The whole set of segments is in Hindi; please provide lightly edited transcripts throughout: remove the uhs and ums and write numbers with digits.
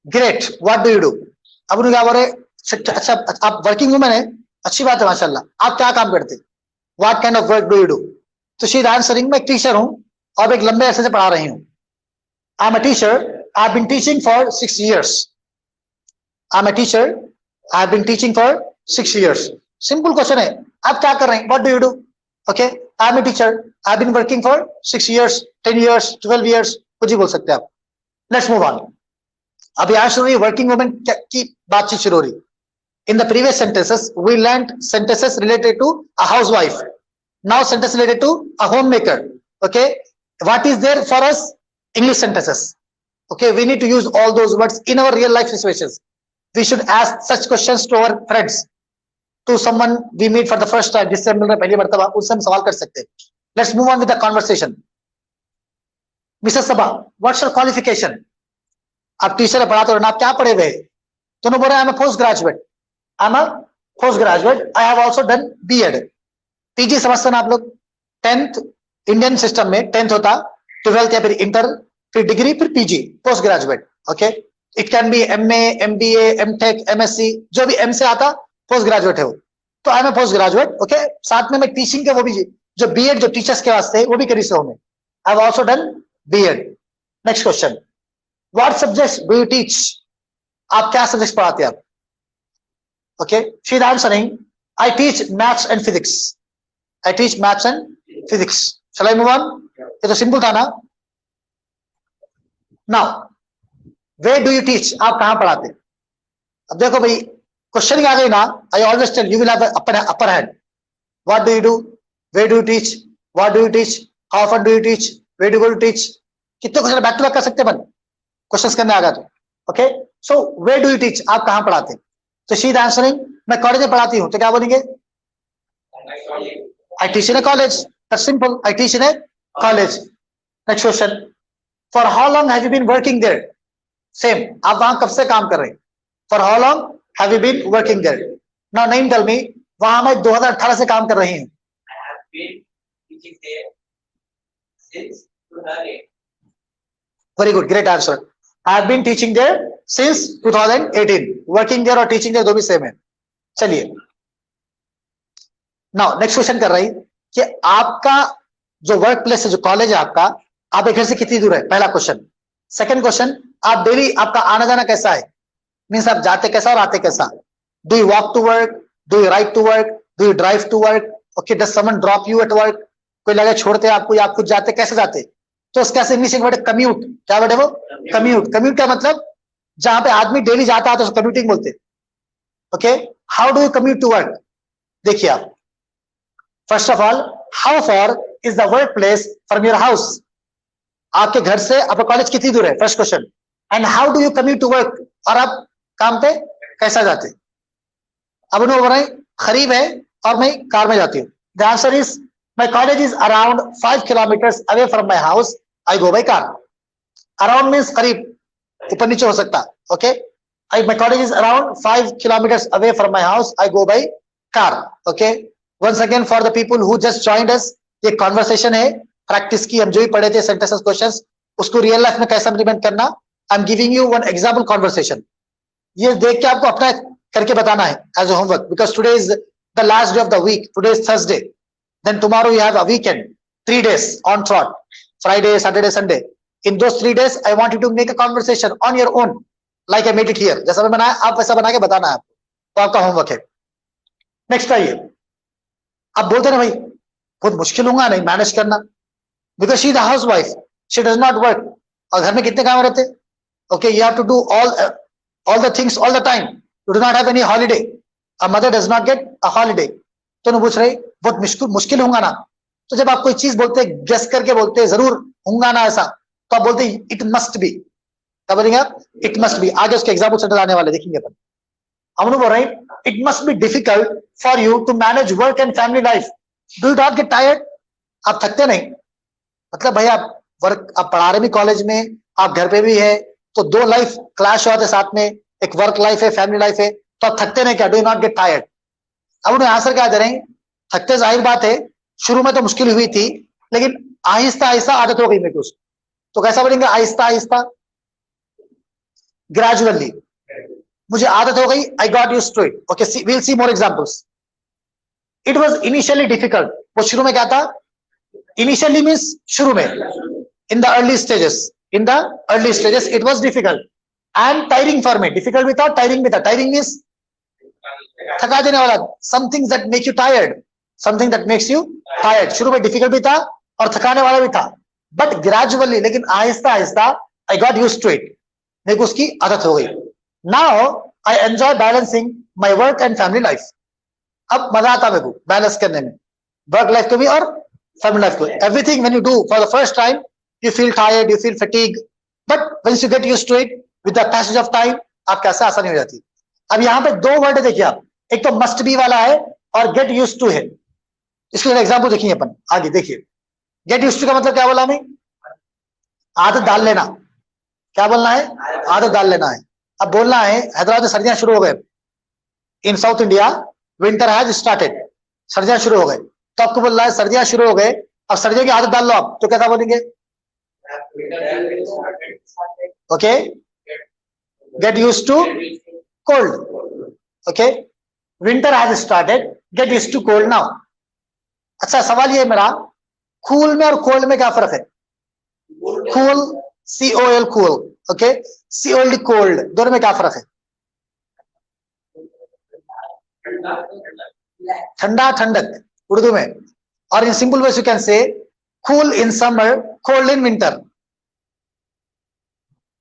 Great, what do you do? अब उन्होंने क्या बोले, अच्छा आप वर्किंग वुमन है, अच्छी बात है माशाल्लाह, आप क्या काम करते? What kind of work do you do? तो शी इज आंसरिंग, मैं एक टीचर हूं और एक लंबे अरसे से पढ़ा रही हूँ। I am a teacher, I have been teaching for 6 years. I am a teacher, I have been teaching for 6 years. Simple question है, आप क्या कर रहे हैं? What do you do? Okay, I am a teacher, I have been working for 6 years, 10 years, 12 years, कुछ ही बोल सकते हैं आप। Let's move on. अभी आज शुरू हुई वर्किंग वुमेन की बातचीत शुरू हो रही। In the previous sentences, we learned sentences related to a housewife. Now sentence related to a homemaker. Okay, what is there for us? English sentences. Okay, we need to use all those words in our real life situations. We should ask such questions to our friends, to someone we meet for the first time, जिससे हम मिल रहे पहली मर्तबा, उससे हम सवाल कर सकते हैं। Let's move on with the conversation. Mrs. Sabha, what's your qualification? आप टीचर पढ़ाते हो ना, आप क्या पढ़े हुए? दोनों बोल रहे हैं, I'm a postgraduate. I'm a postgraduate. I have also done B.Ed. PG समझते ना आप लोग? 10th इंडियन सिस्टम में 10th होता, 12th या फिर इंटर, फिर डिग्री, फिर PG, post graduate. Okay, it can be MA, MBA, MTech, MSc, जो भी M से आता पोस्ट ग्रेजुएट है वो। तो I am a post graduate. Okay, साथ में मैं टीचिंग के वो भी, जो B.Ed जो टीचर्स के वास्ते वो भी करी से हूं मैं। I have also done B.Ed. Next question, what subjects do you teach? आप क्या सब्जेक्ट्स पढ़ाते हैं आप? Okay, she is answering, I teach maths and physics. I teach maths and physics. Shall I move on? ये तो सिंपल था ना? Now, where do you teach? आप कहाँ पढ़ाते? अब देखो भाई, क्वेश्चन आ गई ना, I always tell you will have an upper hand. What do you do? Where do you teach? What do you teach? How often do you teach? Where do you go to teach? कितने क्वेश्चन बैक टू बैक कर सकते हैं? क्वेश्चन करने आ गया तो। Okay, so where do you teach? आप कहाँ पढ़ाते? तो शी इज आंसरिंग, मैं कॉलेज में पढ़ाती हूँ। तो क्या बोलेंगे? I teach in a college. That's simple, I teach in a college. Next question, for how long have you been working there? Same, आप वहां कब से काम कर रहे हैं? For how long have you been working there? Now name tell me, वहां मैं 2018 से काम कर रही हूँ। Very good, great answer. I have been teaching there since 2018. Working there और teaching there दो भी सेम है। चलिए, नाउ नेक्स्ट क्वेश्चन कर रही कि आपका जो वर्क प्लेस है, जो कॉलेज है आपका, आप घर से कितनी दूर है? पहला क्वेश्चन। सेकंड क्वेश्चन, आप डेली आपका आना जाना कैसा है? मीन्स आप जाते कैसा और आते कैसा? Do you walk to work? Do you ride to work? Do you drive to work? Okay, does someone drop you at work? कोई लगे छोड़ते आपको या आप खुद जाते? कैसे जाते? तो उसका इंग्लिश वर्ड कम्यूट। क्या वर्ड है वो? कम्यूट। कम्यूट का मतलब जहां पे आदमी डेली जाता है तो उसको कम्यूटिंग बोलते हैं। Okay, how do you commute to work? देखिए आप, first of all, how far is the work place from your house? आपके घर से आपका कॉलेज कितनी दूर है? First question. And how do you commute to work? और आप काम पे कैसा जाते? अब उन्होंने बोल रहे हैं करीब है और मैं कार में जाती हूँ। The answer is, my college is around 5 kilometers away from my house, I go by car. Around means करीब, ऊपर नीचे हो सकता। Okay, my college is around 5 kilometers away from my house, I go by car. Okay, once again for the people who just joined us, ये कॉन्वर्सेशन है, प्रैक्टिस की, हम जो भी पढ़े थे सेंटेंसेस क्वेश्चंस, उसको रियल लाइफ में कैसे इम्प्लीमेंट करना। I am giving you one example conversation. ये देख के आपको अपना करके बताना है as a homework, because today is the last day of the week. Today is Thursday, then tomorrow you have a weekend, 3 days on trot, Friday, Saturday, Sunday. In those 3 days I want you to make a conversation on your own, like I made it here. जैसा मैं बनाया आप वैसा बना के बताना है आपको, तो आपका होमवर्क है। नेक्स्ट आइए, आप बोलते ना भाई बहुत मुश्किल होगा नहीं मैनेज करना, because she is a housewife, she does not work. और घर में कितने काम रहते? Okay, you have to do all the things all the time. You do not have any holiday. A mother does not get a holiday. तो ना पूछ रही बहुत मुश्किल होगा ना। तो जब आप कोई चीज बोलते हैं, गेस करके बोलते हैं जरूर होगा ना ऐसा, तो आप बोलते हैं इट मस्ट बी। क्या बोलेंगे आप? It must B. आगे उसके एग्जाम्पल सेंटर आने वाले देखेंगे अपन। हम बोल रहे हैं it must be difficult for you to manage work and family life. Do you not get tired? आप थकते नहीं? मतलब भाई आप वर्क, आप पढ़ा रहे भी कॉलेज में, आप घर पे भी है, तो दो लाइफ क्लैश होते साथ में, एक वर्क लाइफ है, फैमिली लाइफ है, तो आप थकते नहीं क्या? Do you not get tired? अब उन्हें आंसर क्या दे रहे हैं? थकते जाहिर बात है, शुरू में तो मुश्किल हुई थी, लेकिन आहिस्ता आहिस्ता आदत हो गई मेरे को। तो कैसा बोलेंगे? आहिस्ता आहिस्ता। ग्रेजुअली, मुझे आदत हो गई, I got used to it. Okay, we'll see more examples. It was initially difficult, वो शुरू में क्या था, इनिशियली मींस शुरू में, in the early stages, in the early stages it was difficult and tiring for me. Difficult भी था, टायरिंग भी था। टायरिंग मींस थका देने वाला, something that make you tired, something that makes you tired. शुरू में डिफिकल्ट भी था और थकाने वाला भी था, बट ग्रेजुअली, लेकिन आहिस्ता आहिस्ता, I got used to it, मेरे को उसकी आदत हो गई। Now I enjoy balancing my work and family life. अब मजा आता मेरे को बैलेंस करने में, वर्क लाइफ को भी और फैमिली लाइफ को। Everything when you do for the first time you feel tired, you feel fatigue, but when you get used to it with the passage of time, आप कैसे आसानी हो जाती है। अब यहाँ पे दो वर्ड है, देखिए आप, एक तो मस्ट बी वाला है और गेट यूज्ड टू है। इसके एग्जाम्पल देखेंगे अपन आगे। देखिए, गेट यूज्ड टू का मतलब क्या बोला हमें, आदत डाल लेना। क्या बोलना है, आदत डाल लेना है। अब बोलना है हैदराबाद में सर्दियां शुरू हो गए, in south India winter has started, सर्दियां शुरू हो गए, तो आपको बोलना है सर्दियां शुरू हो गए, अब सर्दियों की आदत डाल लो आप, तो कैसा बोलेंगे, okay, get used to cold. Okay, winter has started, get used to cold now. अच्छा, सवाल ये मेरा, कूल में और कोल्ड में क्या फर्क है। Cool, COL cool, okay, COLD cold, दोनों में क्या फर्क है। ठंडा, ठंडक उर्दू में, और in simple ways you can say cool in summer, cold in winter.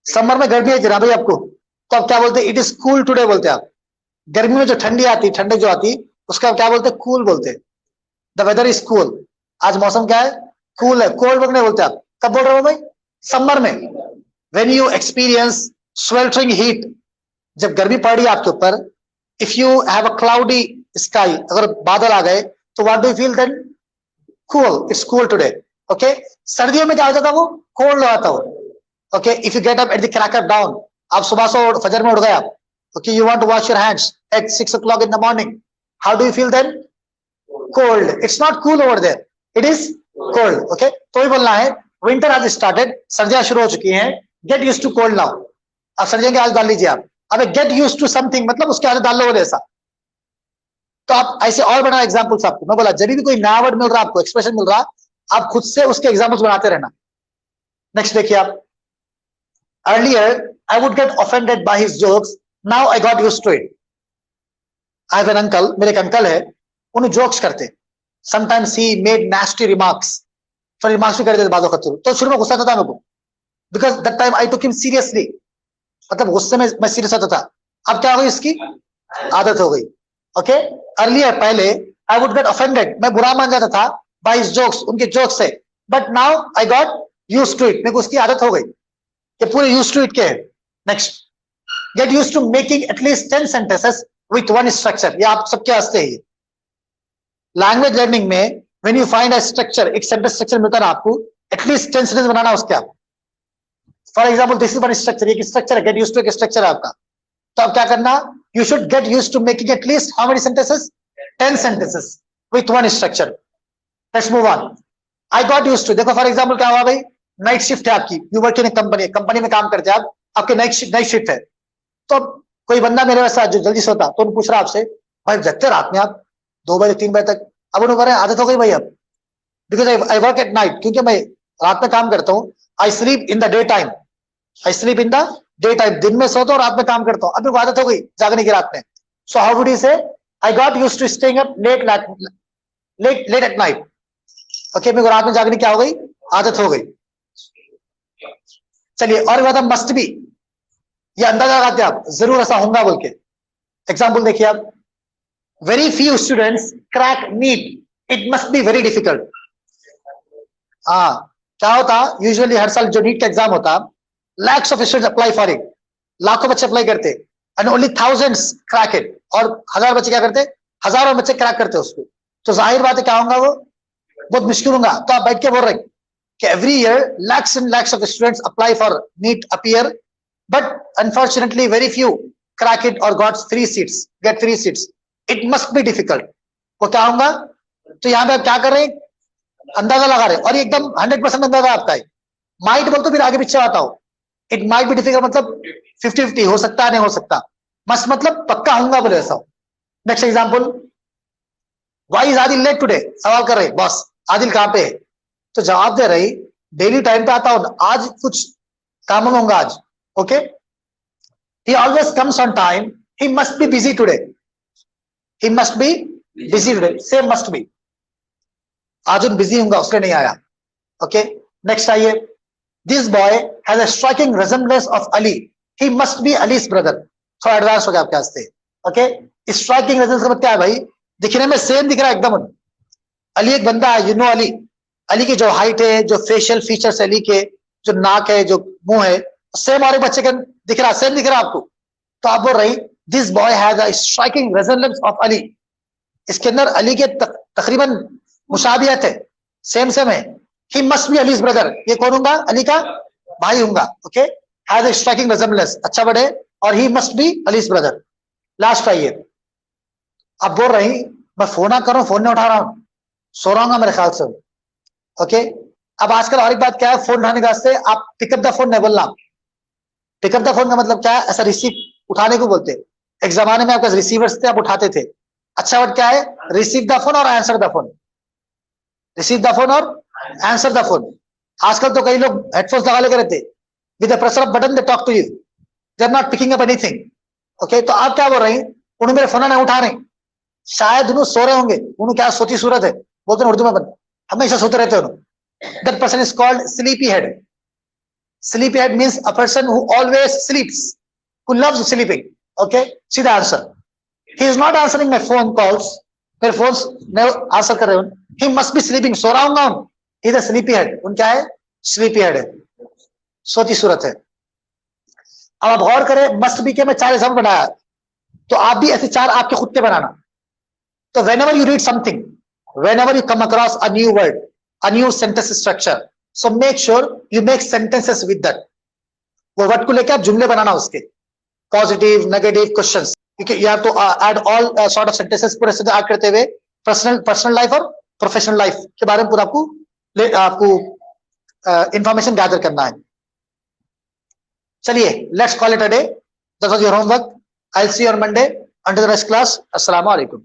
Summer में गर्मी है ना भाई आपको, तो आप क्या बोलते हैं, इट इज कूल टुडे बोलते हैं आप। गर्मी में जो ठंडी आती, ठंडक जो आती, उसका क्या बोलते हैं, कूल बोलते हैं। द वेदर इज कूल, आज मौसम क्या है, कूल है। कोल्ड नहीं बोलते आप, कब बोल रहे हो भाई, समर में। When you experience sweltering heat, जब गर्मी पड़ रही है आपके ऊपर, if you have a cloudy sky, अगर बादल आ गए, तो what do you feel then, cool, it's cool today. Okay, सर्दियों में क्या हो जाता वो, कोल्ड हो जाता वो। Okay, if you get up at the crack of dawn, आप सुबह से फजर में उठ गए आप, okay, you want to wash your hands at 6 o'clock in the morning, how do you feel then, cold, it's not cool over there, it is cold। okay, तो ही बोलना है winter has started, सर्दियां शुरू हो चुकी हैं, get used to cold now। अब सर्दियों की आदत डाल लीजिए आप। अब get used to something मतलब उसकी आदत डाल लो जैसा। तो आप ऐसे और बना एग्जांपल्स आपको, मैं बोला जब भी कोई नया वर्ड मिल रहा है आपको, एक्सप्रेशन मिल रहा है, आप खुद से उसके एग्जांपल्स बनाते रहना। नेक्स्ट देखिए आप, earlier I would get offended by his jokes, now I got used to it। I have an uncle, मेरे एक अंकल है, उन्हें जोक्स करते, sometimes he made nasty remarks, तो रिमार्क्स भी कर देते बात वक्त, तो शुरू में गुस्सा आता था मेरे को, because that time I took him seriously, मतलब गुस्से में मैं सीरियस होता था। अब क्या हो गई, इसकी आदत हो गई। ओके, अर्लियर पहले I would get offended, मैं बुरा मान जाता था, by his jokes, उनके जोक्स से, but now I got used to it, मेरे को उसकी आदत हो गई। ये पूरे used to it के है। Next, get used to making at least 10 sentences with one structure, ये आप सबके वास्ते है। लैंग्वेज लर्निंग में when you find a structure, एक सेंटेंस स्ट्रक्चर मिलता है आपको, एटलीस्ट 10 सेंटेंस बनाना उसके आप। For example this is one structure, ये स्ट्रक्चर है, गेट यूज्ड टू एक स्ट्रक्चर है आपका, तो आप क्या करना, you should get used to making at least how many sentences, 10 sentences with one structure. Let's move on. I got used to, देखो फॉर एग्जांपल क्या हुआ भाई, नाइट शिफ्ट है आपकी, you work in A company, company में काम करते हैं आप, आपके नाइट शिफ्ट है, तो कोई बंदा मेरे वैसा जो जल्दी सोता, तो उन्हें पूछ रहा आपसे, भाई जगते रात में आप 2 बजे 3 बजे तक, अब उन्हें कह रहे हैं आदत हो गई भाई अब, because I work at night, क्योंकि मैं रात में काम करता हूँ, I sleep in the day time, I sleep in the day time, दिन में सोता हूँ, रात में काम करता हूँ, अब मेरे को आदत हो गई जागने की रात में। So how would you say, I got used to staying up late at night. Okay, मेरे को रात में जागने की क्या हो गई, आदत हो गई। चलिए, और बात मस्ट बी, ये अंदाजा लगाते आप, जरूर ऐसा होगा बोल के। एग्जाम्पल देखिए आप, very few students crack NEET, it must be very difficult. हाँ, क्या होता, यूजुअली हर साल जो नीट का एग्जाम होता, lakhs of students apply for it, लाखों बच्चे अप्लाई करते, and only thousands crack it, और 1000 बच्चे क्या करते, हजारों बच्चे क्रैक करते उसको, तो जाहिर बात है क्या होगा, वो बहुत मुश्किल होगा। तो आप बैठ के बोल रहे कि every year lakhs and lakhs of students apply for NEET appear, but unfortunately very few crack it or get 3 seats, it must be difficult। वो क्या होगा, तो यहाँ पे आप क्या कर रहे हैं, अंदाजा लगा रहे हैं, और ये एकदम 100% अंदाजा आपका है। माइट बोल तो फिर आगे पीछे आता हो, इट माइट बी डिफिकल्ट मतलब 50-50 हो सकता है, नहीं हो सकता। मस्ट मतलब पक्का होऊंगा बोले ऐसा। Next example, why is Adil late today, सवाल कर रहे बॉस आदिल कहाँ पे है, तो जवाब दे रही डेली टाइम पे आता हूं, आज कुछ काम में होगा आज। Okay, he always comes on time, he must be busy today, he must be busy today, same must be, आज उन बिजी होगा उसने नहीं आया। ओके, नेक्स्ट आइए, this boy has a striking resemblance of Ali, he must B allies brother. थोड़ा एडवांस हो गया आपके वास्ते। ओके, स्ट्राइकिंग रिजेम्बलेंस का मतलब क्या है भाई, दिखने में सेम दिख रहा है एकदम। अली एक बंदा है, यू नो अली, अली की जो हाइट है, जो फेशियल फीचर्स अली के, जो नाक है, जो मुंह है, सेम और एक बच्चे का दिख रहा, सेम दिख रहा आपको। तो आप बोल रही this boy has a striking resemblance of Ali, इसके अंदर अली के तकरीबन मुशाबियत है, सेम सेम है। ही मस्ट बी अलीज ब्रदर, ये कौन होगा, अली का भाई होगा। Okay, has a striking resemblance, अच्छा वर्ड है, और ही must B allies brother. Last आइए, अब बोल रही मैं फोन ना करूं, फोन नहीं उठा रहा हूं, सो रहा हूँ मेरे ख्याल से। ओके, अब आजकल और एक बात क्या है, फोन उठाने के वास्ते आप पिकअप द फोन नहीं बोलना। पिकअप द फोन का मतलब क्या है, ऐसा रिसीव उठाने को बोलते। एक जमाने में आपके रिसीवर्स थे, आप उठाते थे। अच्छा वर्ड क्या है, रिसीव द फोन और answer the phone, receive the phone और आंसर द फोन। आजकल तो कई लोग हेडफोन्स लगा लेकर रहते, with the pressure of button they talk to you, they are not picking up anything. Okay, तो आप क्या बोल रही, उन्होंने मेरे फोन नहीं उठा रहे, शायद उन्होंने सो रहे होंगे, उन्होंने क्या सोची सूरत है, बोलते हैं उर्दू में हमेशा सोते रहते हो। That person is called sleepy head. Sleepy head means a person who always sleeps, who loves sleeping. Okay, सीधा answer, he is not answering my phone calls, मेरे फोन नहीं आंसर कर रहे हो, ही मस्ट बी स्लीपिंग, सो रहा हूंगा, he is a sleepy head, उनका है स्लीपी हेड है, सोती सूरत है। अब आप गौर करें, मस्ट बी के मैं 4 एग्जाम्पल बनाया, तो आप भी ऐसे 4 आपके खुद के बनाना। तो whenever you read something, whenever you come across a new word, a new sentence structure, so make sure you make sentences with that. वो वर्ड को लेकर आप जुमले बनाना उसके, पॉजिटिव, नेगेटिव, क्वेश्चंस, क्योंकि you have to add all sort of sentences पूरे से ऐड करते हुए पर्सनल लाइफ और प्रोफेशनल लाइफ के बारे में पूरा आपको इंफॉर्मेशन गैदर करना है। चलिए, let's call it a day, that was your homework, I will see you on Monday, until the next class, अस्सलाम वालेकुम।